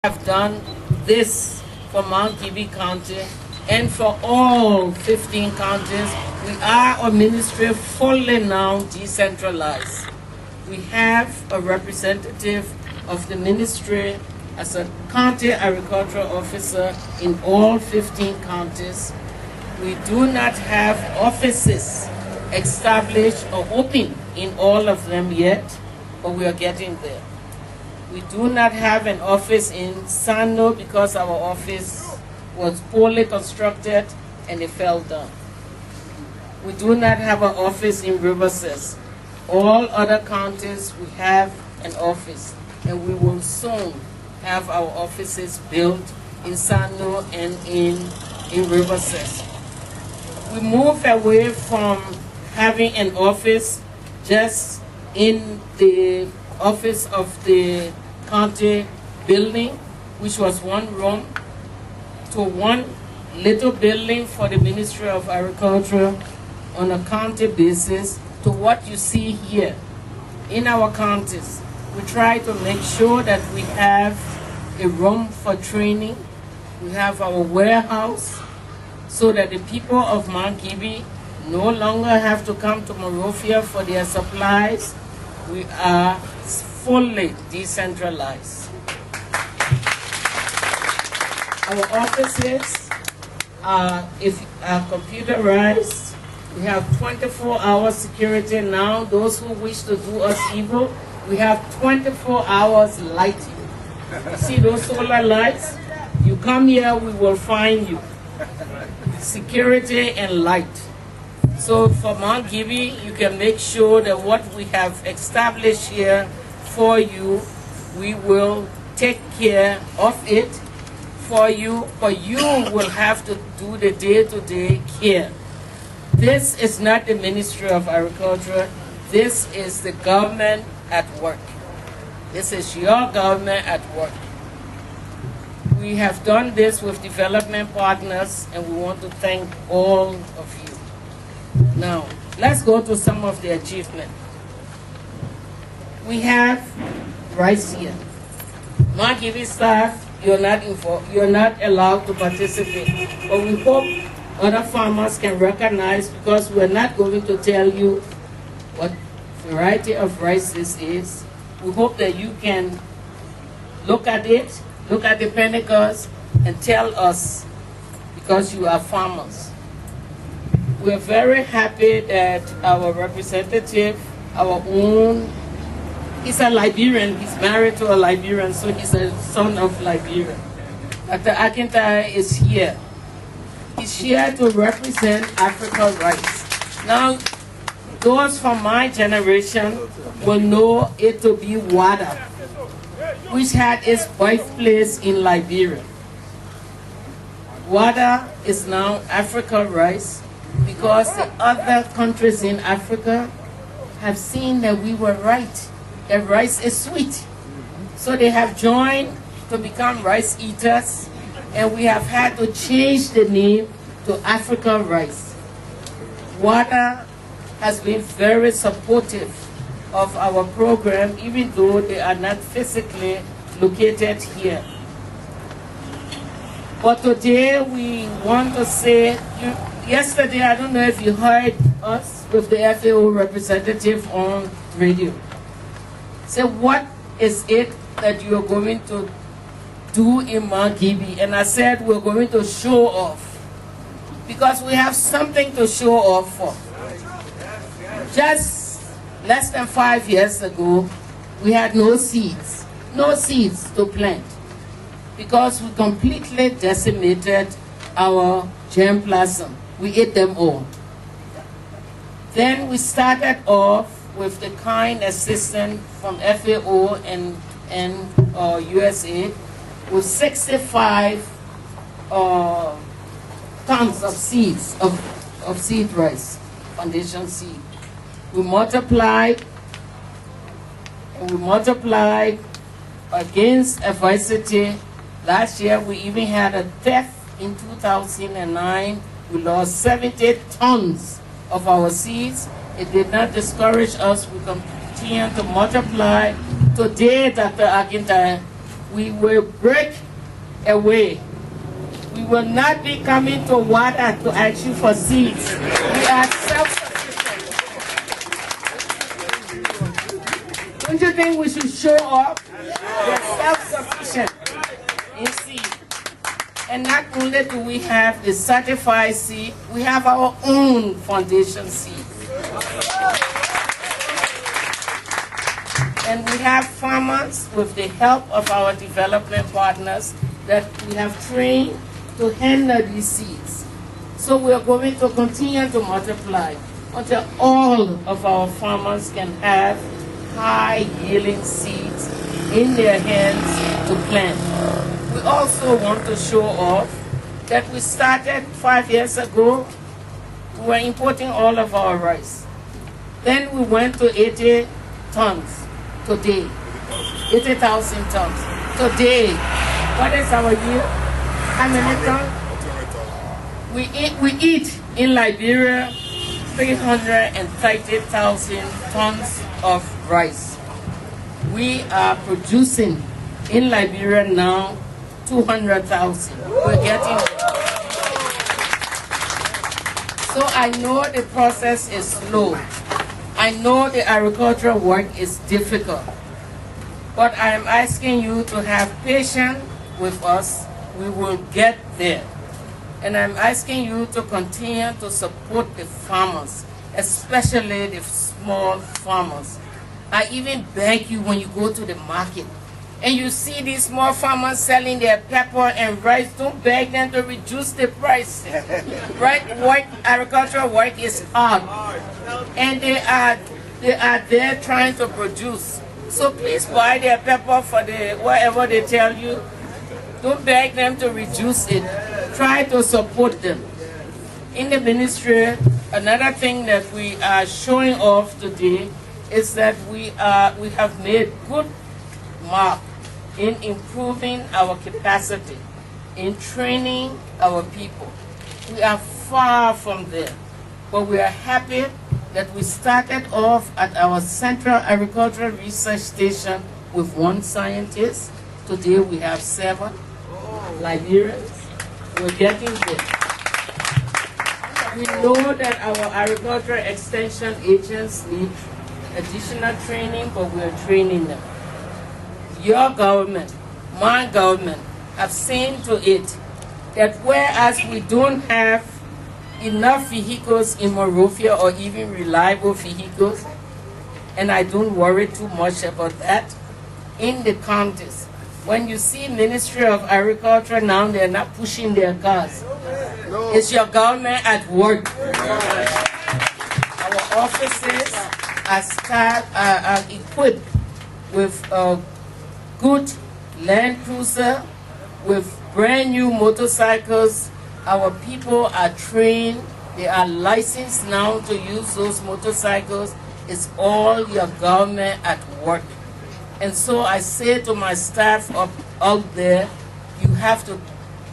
have done this for Mount Gilead County and for all 15 counties. We are a ministry fully now decentralized. We have a representative of the ministry as a county agricultural officer in all 15 counties. We do not have offices established or open in all of them yet, but we are getting there. We do not have an office in Sando because our office was poorly constructed and it fell down. We do not have an office in Riverside. All other counties we have an office, and we will soon have our offices built in Sando and in Riverside. We move away from having an office just in the office of the county building, which was one room, to one little building for the Ministry of Agriculture on a county basis, to what you see here. In our counties, we try to make sure that we have a room for training. We have our warehouse so that the people of Mount Gilead no longer have to come to Monrovia for their supplies. We are fully decentralized. Our offices are computerized. We have 24-hour security now. Those who wish to do us evil, we have 24 hours lighting. See those solar lights? You come here, we will find you. Security and light. So for Mount Gilead, you can make sure that what we have established here for you, we will take care of it for you, but you will have to do the day-to-day care. This is not the Ministry of Agriculture. This is the government at work. This is your government at work. We have done this with development partners, and we want to thank all of you. Now, let's go to some of the achievements. We have rice here. Mount Gilead staff, you're not allowed to participate. But we hope other farmers can recognize, because we're not going to tell you what variety of rice this is. We hope that you can look at it, look at the panicles, and tell us, because you are farmers. We're very happy that our representative, our own, he's a Liberian, he's married to a Liberian, so he's a son of Liberia. Dr. Akintaye is here. He's here to represent Africa rice. Now, those from my generation will know it to be WADA, which had its birthplace in Liberia. WADA is now Africa rice, because the other countries in Africa have seen that we were right, that rice is sweet. So they have joined to become rice eaters, and we have had to change the name to Africa rice. WADA has been very supportive of our program, even though they are not physically located here. But today we want to say, yesterday, I don't know if you heard us with the FAO representative on radio. Say, what is it that you're going to do in Mount Gilead? And I said, we're going to show off, because we have something to show off for. Just less than 5 years ago, we had no seeds to plant, because we completely decimated our germplasm. We ate them all. Then we started off with the kind assistance from FAO and USA with 65 tons of seeds, of seed rice, foundation seed. We multiplied, and we multiplied against adversity. Last year we even had a theft in 2009. We lost 70 tons of our seeds. It did not discourage us. We continued to multiply. Today, Dr. Akintaye, we will break away. We will not be coming to water to ask you for seeds. We are self-sufficient. Don't you think we should show off? We are self-sufficient in seed. And not only do we have the certified seed, we have our own foundation seed. And we have farmers with the help of our development partners that we have trained to handle these seeds. So we are going to continue to multiply until all of our farmers can have high-yielding seeds in their hands to plant. We also want to show off that we started 5 years ago. We were importing all of our rice. Then we went to 80 tons today, 80,000 tons. Today, what is our yield? How many tons? We eat in Liberia 330,000 tons of rice. We are producing in Liberia now 200,000. We're getting it. So I know the process is slow. I know the agricultural work is difficult. But I am asking you to have patience with us. We will get there. And I'm asking you to continue to support the farmers, especially the small farmers. I even beg you when you go to the market and you see these small farmers selling their pepper and rice, don't beg them to reduce the price. Right? Agricultural work is hard. And they are there trying to produce. So please buy their pepper for whatever they tell you. Don't beg them to reduce it. Try to support them. In the ministry, another thing that we are showing off today is that we have made good mark in improving our capacity, in training our people. We are far from there, but we are happy that we started off at our Central Agricultural Research Station with 1 scientist. Today we have 7 Liberians. We're getting there. We know that our agricultural extension agents need additional training, but we're training them. Your government, my government, have seen to it that whereas we don't have enough vehicles in Monrovia or even reliable vehicles, and I don't worry too much about that, in the counties, when you see Ministry of Agriculture now, they're not pushing their cars. No. It's your government at work. Our offices are equipped with good Land Cruiser, with brand new motorcycles. Our people are trained. They are licensed now to use those motorcycles. It's all your government at work. And so I say to my staff out there, you have to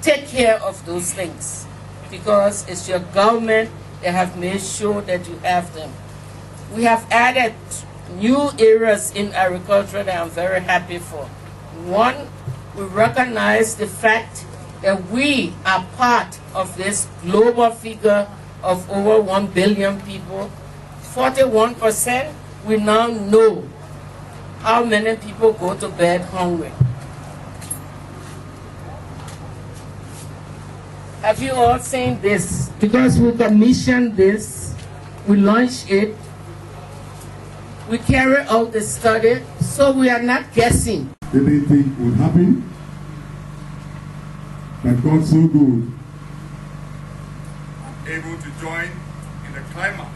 take care of those things because it's your government that have made sure that you have them. We have added new areas in agriculture that I'm very happy for. One, we recognize the fact that we are part of this global figure of over 1 billion people. 41%, we now know how many people go to bed hungry. Have you all seen this? Because we commissioned this, we launched it, we carry out the study, so we are not guessing. They didn't think would happen, but God's so good. Able to join in the climax,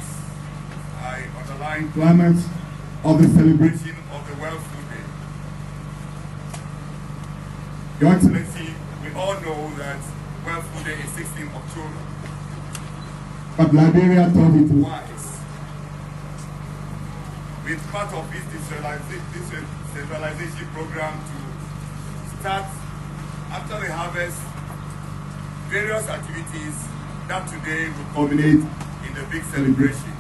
I underline climax of the celebration of the World Food Day. Your Excellency, we all know that World Food Day is 16 October. But Liberia thought it wise, with part of its decentralization program, to start after the harvest various activities that today will culminate in the big celebration.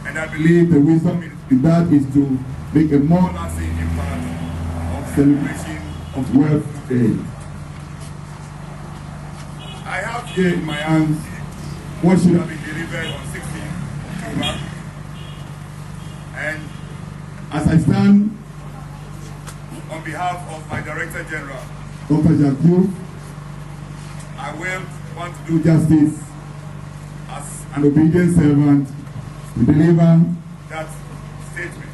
And I believe the wisdom in that is to make a more lasting impact of celebration of Wealth Day. I have here in my hands what should have been delivered on 16th October. And as I stand on behalf of my Director General, Dr. Jaku, I will want to do justice as an obedient servant to deliver that